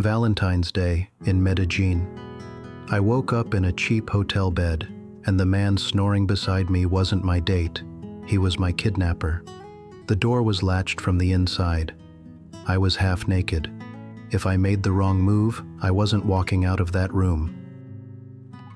Valentine's Day in Medellin. I woke up in a cheap hotel bed, and the man snoring beside me wasn't my date. He was my kidnapper. The door was latched from the inside. I was half naked. If I made the wrong move, I wasn't walking out of that room.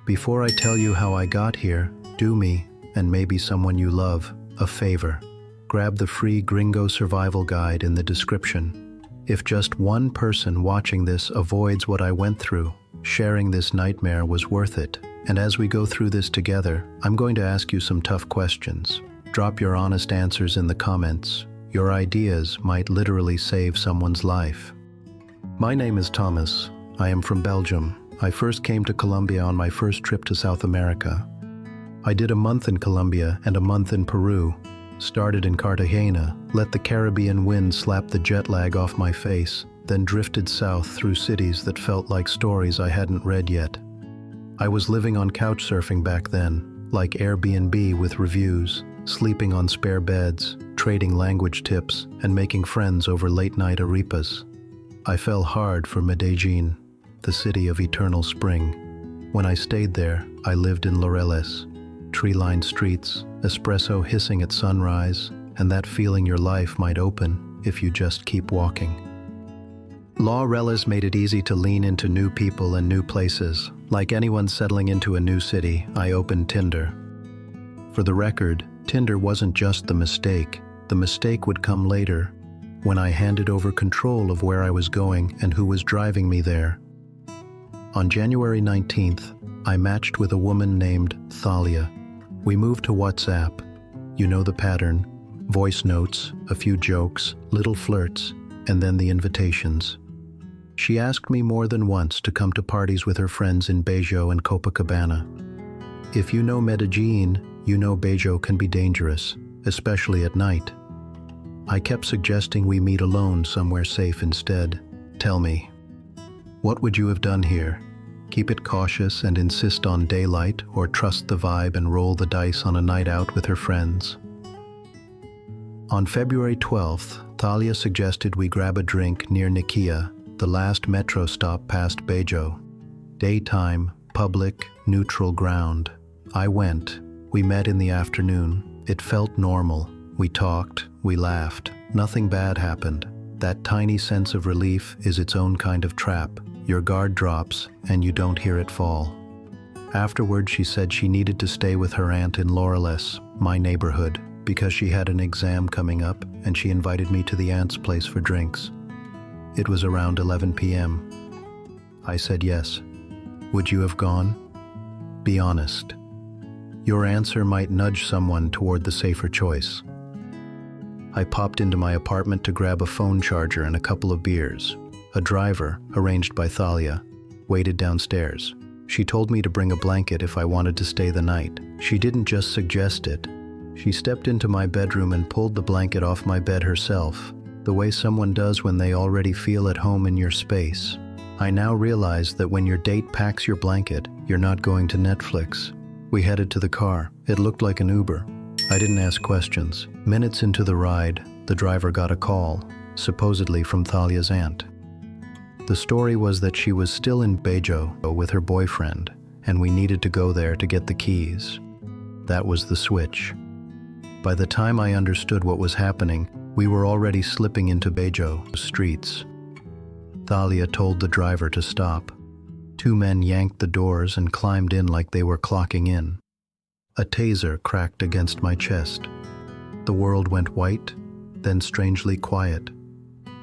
Before I tell you how I got here, do me, and maybe someone you love, a favor. Grab the free Gringo survival guide in the description. If just one person watching this avoids what I went through, sharing this nightmare was worth it. And as we go through this together, I'm going to ask you some tough questions. Drop your honest answers in the comments. Your ideas might literally save someone's life. My name is Thomas. I am from Belgium. I first came to Colombia on my first trip to South America. I did a month in Colombia and a month in Peru. Started in Cartagena, let the Caribbean wind slap the jet lag off my face, then drifted south through cities that felt like stories I hadn't read yet. I was living on couch surfing back then, like Airbnb with reviews, sleeping on spare beds, trading language tips, and making friends over late-night arepas. I fell hard for Medellin, the city of eternal spring. When I stayed there, I lived in Laureles. Tree-lined streets, espresso hissing at sunrise, and that feeling your life might open if you just keep walking. Laureles made it easy to lean into new people and new places. Like anyone settling into a new city, I opened Tinder. For the record, Tinder wasn't just the mistake. The mistake would come later, when I handed over control of where I was going and who was driving me there. On January 19th, I matched with a woman named Thalia. We moved to WhatsApp. You know the pattern. Voice notes, a few jokes, little flirts, and then the invitations. She asked me more than once to come to parties with her friends in Bajo and Copacabana. If you know Medellin, you know Bajo can be dangerous, especially at night. I kept suggesting we meet alone somewhere safe instead. Tell me, what would you have done here? Keep it cautious and insist on daylight, or trust the vibe and roll the dice on a night out with her friends? On February 12th, Thalia suggested we grab a drink near Nikia, the last metro stop past Bajo. Daytime, public, neutral ground. I went. We met in the afternoon. It felt normal. We talked, we laughed. Nothing bad happened. That tiny sense of relief is its own kind of trap. Your guard drops, and you don't hear it fall. Afterward, she said she needed to stay with her aunt in Laureles, my neighborhood, because she had an exam coming up, and she invited me to the aunt's place for drinks. It was around 11 p.m. I said yes. Would you have gone? Be honest. Your answer might nudge someone toward the safer choice. I popped into my apartment to grab a phone charger and a couple of beers. A driver, arranged by Thalia, waited downstairs. She told me to bring a blanket if I wanted to stay the night. She didn't just suggest it. She stepped into my bedroom and pulled the blanket off my bed herself, the way someone does when they already feel at home in your space. I now realize that when your date packs your blanket, you're not going to Netflix. We headed to the car. It looked like an Uber. I didn't ask questions. Minutes into the ride, the driver got a call, supposedly from Thalia's aunt. The story was that she was still in Bajo with her boyfriend, and we needed to go there to get the keys. That was the switch. By the time I understood what was happening, we were already slipping into Bajo streets. Thalia told the driver to stop. Two men yanked the doors and climbed in like they were clocking in. A taser cracked against my chest. The world went white, then strangely quiet.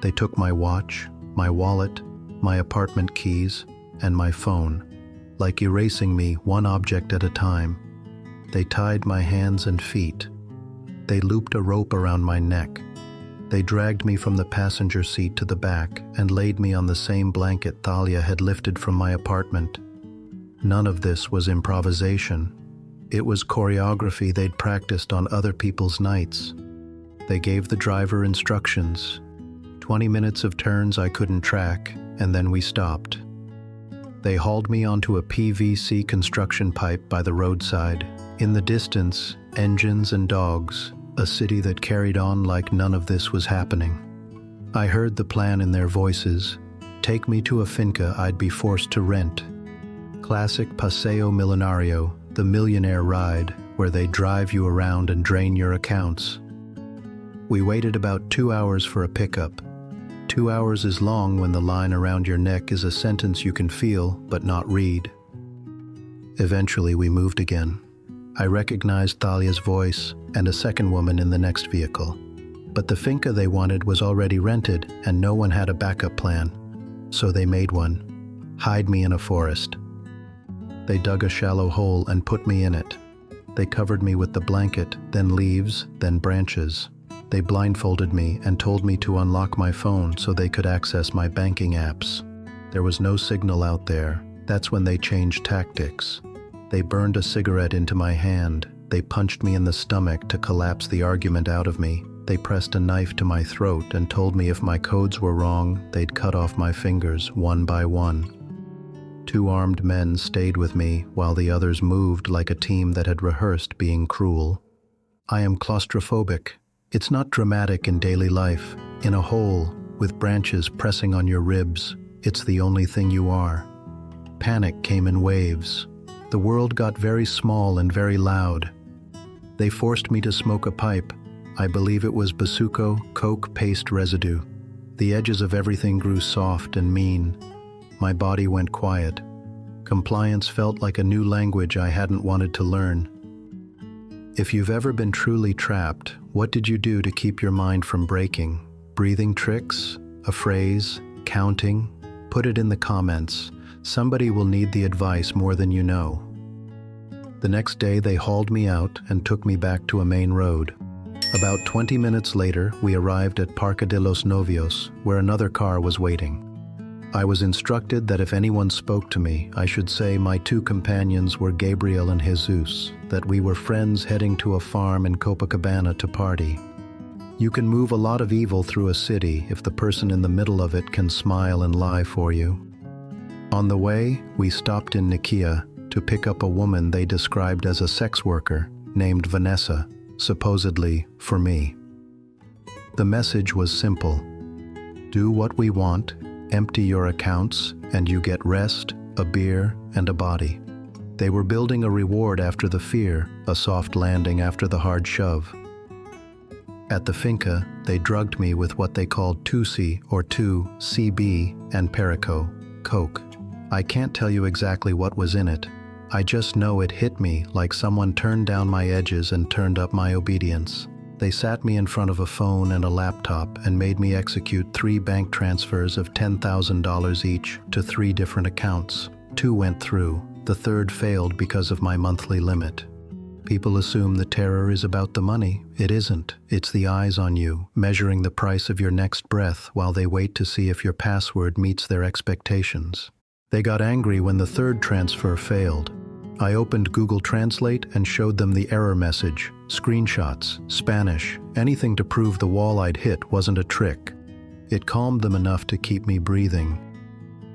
They took my watch, my wallet, my apartment keys, and my phone, like erasing me one object at a time. They tied my hands and feet. They looped a rope around my neck. They dragged me from the passenger seat to the back and laid me on the same blanket Thalia had lifted from my apartment. None of this was improvisation. It was choreography they'd practiced on other people's nights. They gave the driver instructions. 20 minutes of turns I couldn't track, and then we stopped. They hauled me onto a PVC construction pipe by the roadside. In the distance, engines and dogs, a city that carried on like none of this was happening. I heard the plan in their voices. take me to a finca I'd be forced to rent. Classic Paseo Millonario, the Millionaire ride, where they drive you around and drain your accounts. We waited about 2 hours for a pickup. 2 hours is long when the line around your neck is a sentence you can feel but not read. Eventually we moved again. I recognized Thalia's voice and a second woman in the next vehicle. But the finca they wanted was already rented and no one had a backup plan. So they made one. Hide me in a forest. They dug a shallow hole and put me in it. They covered me with the blanket, then leaves, then branches. They blindfolded me and told me to unlock my phone so they could access my banking apps. There was no signal out there. That's when they changed tactics. They burned a cigarette into my hand. They punched me in the stomach to collapse the argument out of me. They pressed a knife to my throat and told me if my codes were wrong, they'd cut off my fingers one by one. 2 armed men stayed with me while the others moved like a team that had rehearsed being cruel. I am claustrophobic. It's not dramatic in daily life. In a hole, with branches pressing on your ribs, it's the only thing you are. Panic came in waves. The world got very small and very loud. They forced me to smoke a pipe. I believe it was Basuco coke paste residue. The edges of everything grew soft and mean. My body went quiet. Compliance felt like a new language I hadn't wanted to learn. If you've ever been truly trapped, what did you do to keep your mind from breaking? Breathing tricks? A phrase? Counting? Put it in the comments. Somebody will need the advice more than you know. The next day they hauled me out and took me back to a main road. About 20 minutes later, we arrived at Parque de los Novios, where another car was waiting. I was instructed that if anyone spoke to me, I should say my 2 companions were Gabriel and Jesus, that we were friends heading to a farm in Copacabana to party. You can move a lot of evil through a city if the person in the middle of it can smile and lie for you. On the way, we stopped in Nikia to pick up a woman they described as a sex worker named Vanessa, supposedly for me. The message was simple. Do what we want, empty your accounts, and you get rest, a beer, and a body. They were building a reward after the fear, a soft landing after the hard shove. At the finca, they drugged me with what they called 2C or 2CB and Perico, coke. I can't tell you exactly what was in it. I just know it hit me like someone turned down my edges and turned up my obedience. They sat me in front of a phone and a laptop and made me execute 3 bank transfers of $10,000 each to 3 different accounts. 2 went through. The 3rd failed because of my monthly limit. People assume the terror is about the money. It isn't. It's the eyes on you, measuring the price of your next breath while they wait to see if your password meets their expectations. They got angry when the 3rd transfer failed. I opened Google Translate and showed them the error message, screenshots, Spanish, anything to prove the wall I'd hit wasn't a trick. It calmed them enough to keep me breathing.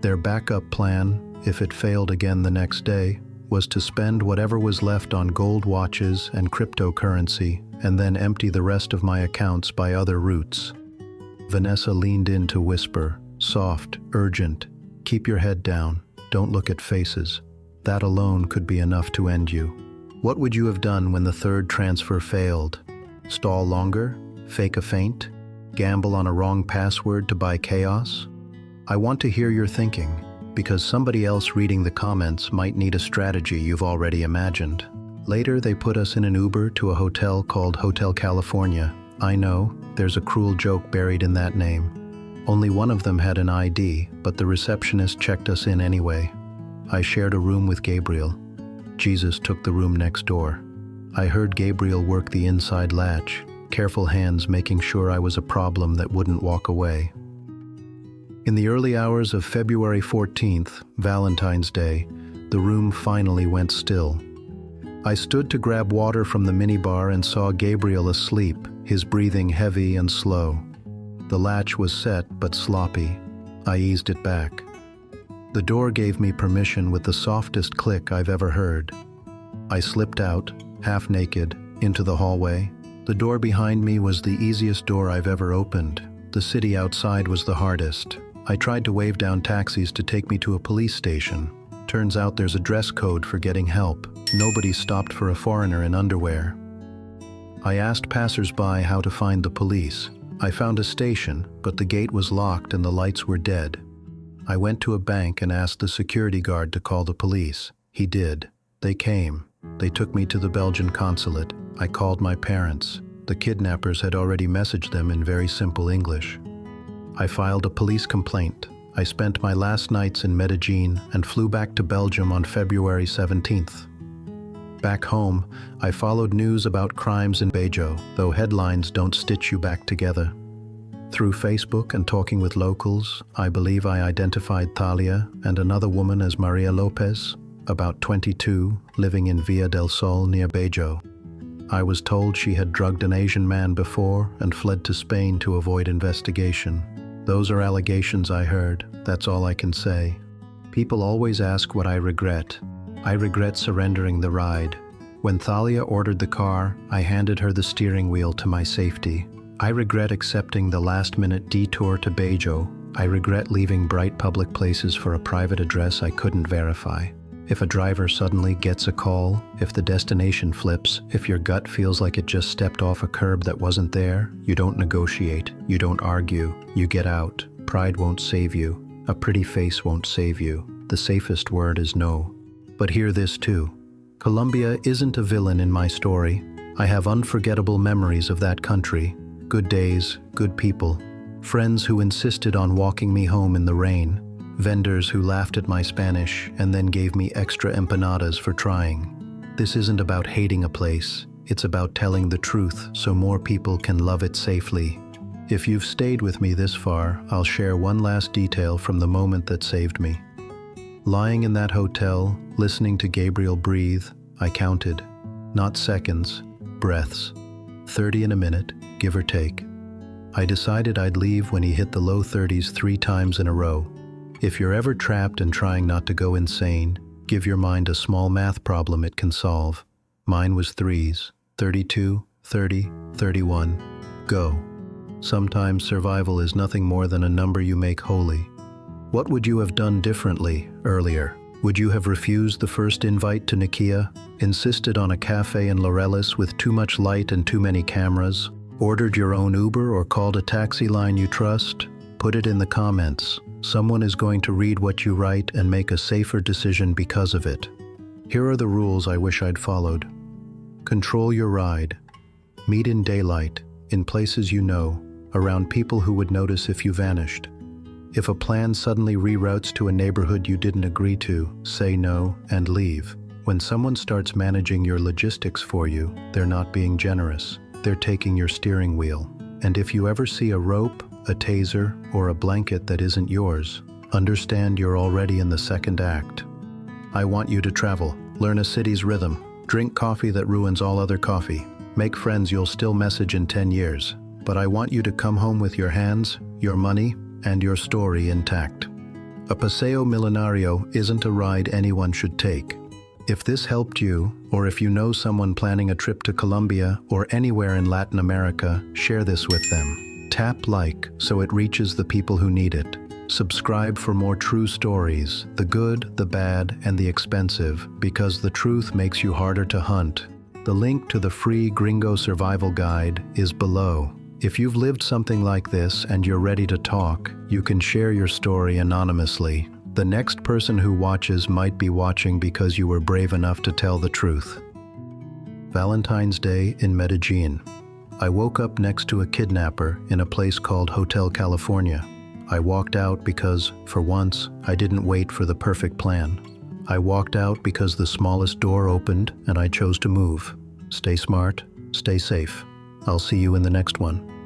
Their backup plan, if it failed again the next day, was to spend whatever was left on gold watches and cryptocurrency and then empty the rest of my accounts by other routes. Vanessa leaned in to whisper, soft, urgent, keep your head down, don't look at faces. That alone could be enough to end you. What would you have done when the 3rd transfer failed? Stall longer? Fake a feint? Gamble on a wrong password to buy chaos? I want to hear your thinking, because somebody else reading the comments might need a strategy you've already imagined. Later, they put us in an Uber to a hotel called Hotel California. I know, there's a cruel joke buried in that name. Only one of them had an ID, but the receptionist checked us in anyway. I shared a room with Gabriel. Jesus took the room next door. I heard Gabriel work the inside latch, careful hands making sure I was a problem that wouldn't walk away. In the early hours of February 14th, Valentine's Day, the room finally went still. I stood to grab water from the minibar and saw Gabriel asleep, his breathing heavy and slow. The latch was set but sloppy. I eased it back. The door gave me permission with the softest click I've ever heard. I slipped out, half naked, into the hallway. The door behind me was the easiest door I've ever opened. The city outside was the hardest. I tried to wave down taxis to take me to a police station. Turns out there's a dress code for getting help. Nobody stopped for a foreigner in underwear. I asked passers-by how to find the police. I found a station, but the gate was locked and the lights were dead. I went to a bank and asked the security guard to call the police. He did. They came. They took me to the Belgian consulate. I called my parents. The kidnappers had already messaged them in very simple English. I filed a police complaint. I spent my last nights in Medellin and flew back to Belgium on February 17th. Back home, I followed news about crimes in Bejo, though headlines don't stitch you back together. Through Facebook and talking with locals, I believe I identified Thalia and another woman as Maria Lopez, about 22, living in Villa del Sol near Bejo. I was told she had drugged an Asian man before and fled to Spain to avoid investigation. Those are allegations I heard, that's all I can say. People always ask what I regret. I regret surrendering the ride. When Thalia ordered the car, I handed her the steering wheel to my safety. I regret accepting the last-minute detour to Bejo. I regret leaving bright public places for a private address I couldn't verify. If a driver suddenly gets a call, if the destination flips, if your gut feels like it just stepped off a curb that wasn't there, you don't negotiate, you don't argue, you get out. Pride won't save you. A pretty face won't save you. The safest word is no. But hear this too. Colombia isn't a villain in my story. I have unforgettable memories of that country. Good days, good people. Friends who insisted on walking me home in the rain. Vendors who laughed at my Spanish and then gave me extra empanadas for trying. This isn't about hating a place, it's about telling the truth so more people can love it safely. If you've stayed with me this far, I'll share one last detail from the moment that saved me. Lying in that hotel, listening to Gabriel breathe, I counted, not seconds, breaths. 30 in a minute, give or take. I decided I'd leave when he hit the low 30s 3 times in a row. If you're ever trapped and trying not to go insane, give your mind a small math problem it can solve. Mine was 3s, 32, 30, 31. Go. Sometimes survival is nothing more than a number you make holy. What would you have done differently earlier? Would you have refused the first invite to Nikia, insisted on a cafe in Laureles with too much light and too many cameras, ordered your own Uber or called a taxi line you trust? Put it in the comments. Someone is going to read what you write and make a safer decision because of it. Here are the rules I wish I'd followed. Control your ride. Meet in daylight, in places you know, around people who would notice if you vanished. If a plan suddenly reroutes to a neighborhood you didn't agree to, say no and leave. When someone starts managing your logistics for you, they're not being generous. They're taking your steering wheel. And if you ever see a rope, a taser, or a blanket that isn't yours, understand you're already in the second act. I want you to travel, learn a city's rhythm, drink coffee that ruins all other coffee, make friends you'll still message in 10 years. But I want you to come home with your hands, your money, and your story intact. A Paseo Millonario isn't a ride anyone should take. If this helped you, or if you know someone planning a trip to Colombia or anywhere in Latin America, share this with them. Tap like so it reaches the people who need it. Subscribe for more true stories, the good, the bad, and the expensive, because the truth makes you harder to hunt. The link to the free Gringo survival guide is below. If you've lived something like this and you're ready to talk, you can share your story anonymously. The next person who watches might be watching because you were brave enough to tell the truth. Valentine's Day in Medellin. I woke up next to a kidnapper in a place called Hotel California. I walked out because, for once, I didn't wait for the perfect plan. I walked out because the smallest door opened and I chose to move. Stay smart, stay safe. I'll see you in the next one.